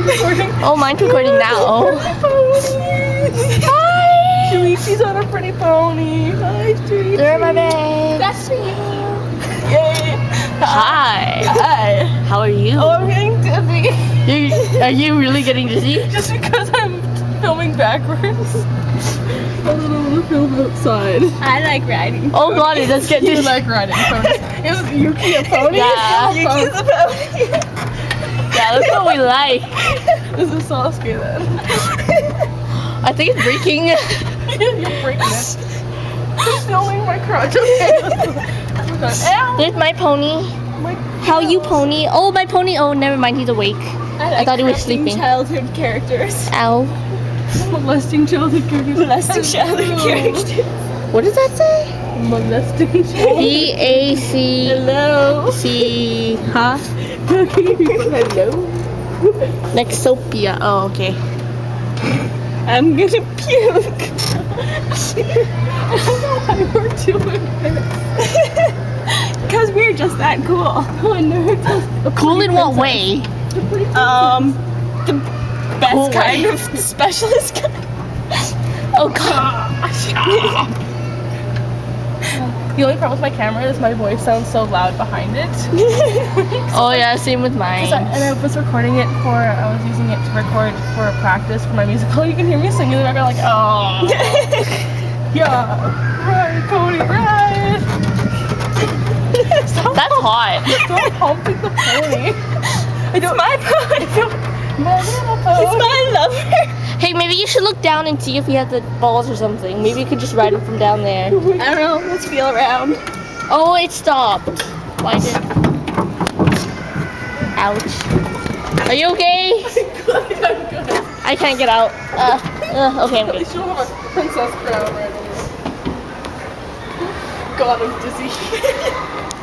Mine's recording. Oh, mine's recording now. Hi. Shuichi's on a pretty pony. Hi, Shuichi. They're my bag. That's for you. Yay. Hi. Hi. How are you? Oh, I'm getting dizzy. Are you really getting dizzy? Just because I'm filming backwards. I don't want to film outside. I like riding. Oh god, it does get You dizzy. like riding ponies. Is Yuki a pony? Yeah. Yuki's a pony. Yeah, that's what we like. This is Sasuke then. I think it's breaking. You're breaking it. I'm filming my crotch. Okay. Ow. There's my pony. My How you pony? Oh, my pony. Oh, never mind. He's awake. I thought he was corrupting sleeping. childhood characters. Ow. molesting childhood characters. Molesting childhood characters. What does that say? Molesting childhood. B-A-C. Hello. C. Huh? Hello. Nexopia. Oh, okay. I'm gonna puke. I don't know why we're doing this. Because we're just that cool. Oh, Naruto's a Cool pretty in what princess. way? A pretty The best Cool kind way. of specialist kind. Oh gosh. The only problem with my camera is my voice sounds so loud behind it. Oh yeah, same with mine. And I was recording it I was using it to record for a practice for my musical. You can hear me singing in the background like, oh. Yeah. Right, Cody, right. Stop, That's hot. stop humping the pony. It's my pony. My little pony. It's my lover. Hey, maybe you should look down and see if he has the balls or something. Maybe you could just ride him from down there. I don't know. Let's feel around. Oh, it stopped. Why did? Ouch. Are you okay? I'm good. I can't get out. Okay, I'm At good. least you'll have a princess crown right over. God, I'm dizzy.